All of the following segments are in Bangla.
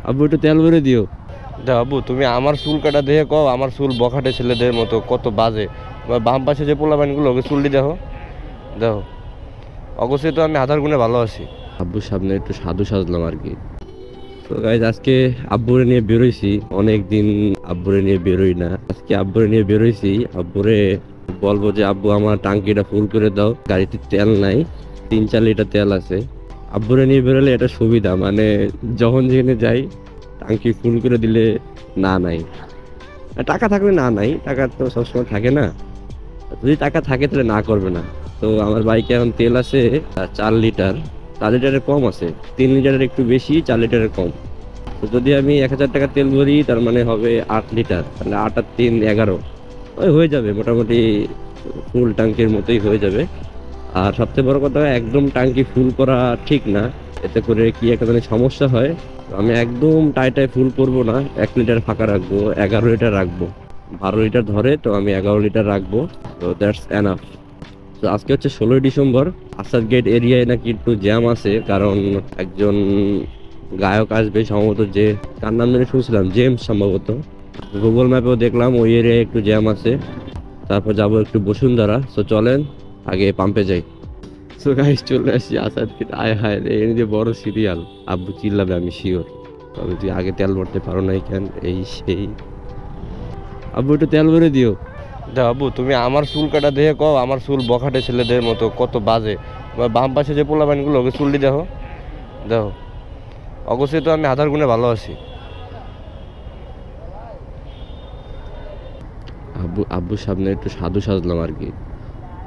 আব্বু একটু তেল ভরে দিও। দেখো আব্বু, তুমি আমার চুল কাটা দেখে কও আমার চুল বখাটে ছেলেদের মতো কত বাজে। বাম পাশে যে পোলাপানগুলো ওকে চুলটি দেখো, দেখো অবশ্যই তো আমি আধার গুণে ভালো আছি। আব্বুর সামনে একটু সাধু সাজলাম আর কি। তো গাইজ আজকে আব্বুরে নিয়ে বেরোইছি, অনেক দিন আব্বুরে নিয়ে বেরোই না। আজকে আব্বুরে নিয়ে বেরোইছি। আব্বুরে বলবো যে আব্বু আমার টাঙ্কিটা ফুল করে দাও, গাড়িতে তেল নাই, 3-4 লিটার তেল আছে। আব্বুরে নিয়ে বেরোলে এটা সুবিধা, মানে যখন যেখানে যাই টাঙ্কি ফুল করে দিলে না নাই, টাকা থাকলে না নাই, টাকা তো সবসময় থাকে না। যদি টাকা থাকে তাহলে না করবে না। তো আমার বাইকে এখন তেল আছে 4 লিটার, 4 লিটারের কম আছে, 3 লিটারের একটু বেশি, 4 লিটারের কম। তো যদি আমি 1000 টাকা তেল ভরি তার মানে হবে 8 লিটার, তাহলে 8 আর 3 11, ওই হয়ে যাবে মোটামুটি, ফুল ট্যাঙ্কির মতোই হয়ে যাবে। আর সবচেয়ে বড় কথা, একদম ট্যাঙ্কি ফুল করা ঠিক না, এতে করে কি একটা ধরনের সমস্যা হয়। তো আমি একদম টাইটাই ফুল করব না, 1 লিটার ফাঁকা রাখবো, 11 লিটার রাখবো। 12 লিটার ধরে, তো আমি 11 লিটার রাখবো, তো দ্যাটস এনাফ। তো আজকে হচ্ছে 16ই ডিসেম্বর, আসাদ গেট এরিয়ায় নাকি একটু জ্যাম আছে, কারণ একজন গায়ক আসবে সম্ভবত, যে কার নাম জানি শুনছিলাম, জেমস সম্ভবত। গুগল ম্যাপেও দেখলাম ওই এরিয়ায় একটু জ্যাম আছে। তারপর যাবো একটু বসুন্ধরা। তো চলেন আগে পাম্পে যাই। সো গাইস চলে আসছি আসাদ গেট। আয় হায় রে, এই যে বড় সিরিয়াল, আব্বু চিল্লাবে আমি শিওর। তবে তুই আগে তেল ভরতে পারো নাই কেন, এই সেই। আব্বু একটু তেল ভরে দিও। দেখো আব্বু, তুমি আমার চুল কাটা দেখে কও আমার চুল বখাটে ছেলেদের মতো কত বাজে। বাম পাশে যে পোলাপানগুলো ওকে চুলটি দেখো, দেখো অবশ্যই তো আমি আধার গুণে ভালো আছি। আব্বুর সামনে একটু সাধু সাজলাম আর কি।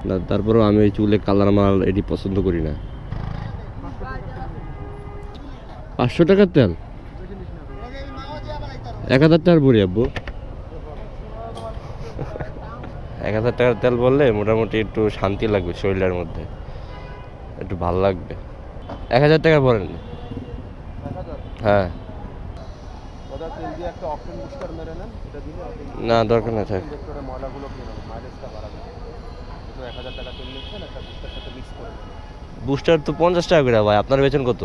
না তারপরেও আমি ওই চুলে কালার মাল এটি পছন্দ করি না। 500 টাকার তেল, 1000 টাকার ভরি আব্বু। 1000 টাকার তেল বললে মোটামুটি একটু শান্তি লাগবে শরীরের মধ্যে, একটু ভালো লাগবে। 1000 টাকা ভরেন। হ্যাঁ না, দরকার না থাক। বুস্টার তো 50 টাকা করে ভাই, আপনার বেচেন কত?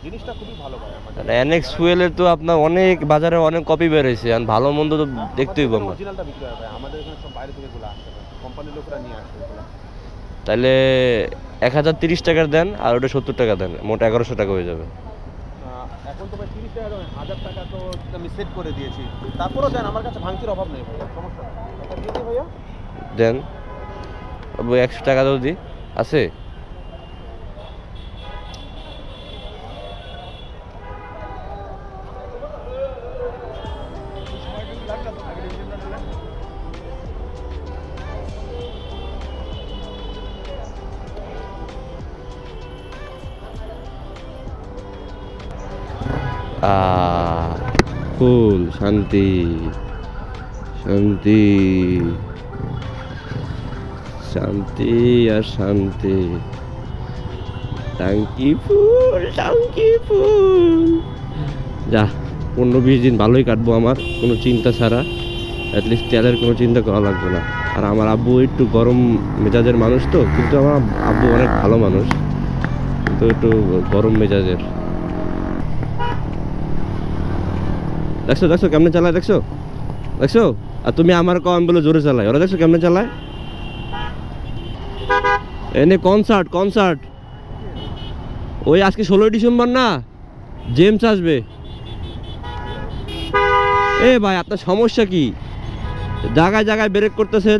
জিনিসটা খুবই ভালো ভাই আমাদের। এনএক্স ফুয়েলের তো আপনার অনেক বাজারে অনেক কপি বের হয়েছে, আর ভালো মন্দ তো দেখতেই পাবো। অরিজিনালটা বিক্রি হয় ভাই, আমাদের এখানে সব বাইরে থেকে গুলো আসে, কোম্পানির লোকরা নিয়ে আসে এগুলো। তাহলে 1030 টাকার দেন, আর ওটা 70 টাকা দেন, মোট 1100 টাকা হয়ে যাবে। এখন তো ভাই 30 টাকা দেন, 1000 টাকা তো আমি সেট করে দিয়েছি। তারপরও দেন, আমার কাছে ভাঙতির অভাব নেই ভাই, সমস্যা নেই। এটা দিয়ে দিই ভাইয়া। দেন 100 টাকা দাও দি আছে। ফুল শান্তি, শান্তি, শান্তি আর শান্তি। টাঙ্কি ফুল, টাঙ্কি ফুল। যা 15-20 দিন ভালোই কাটবো আমার, কোনো চিন্তা ছাড়া। অ্যাটলিস্ট তেলের কোনো চিন্তা করা লাগবে না। আর আমার আব্বু একটু গরম মেজাজের মানুষ তো, কিন্তু আমার আব্বু অনেক ভালো মানুষ, কিন্তু একটু গরম মেজাজের। দেখছো দেখছো কেমনে চালায়, দেখছো দেখছো। আর তুমি আমার কম বলে জোরে চালায়, ওরা দেখছো কেমনে চালায়। এনে কনসার্ট, কনসার্ট ওই আজকে 16ই ডিসেম্বর না, জেমস আসবে। এ ভাই আপনার সমস্যা কি, জায়গায় জায়গায় ব্রেক করতেছেন।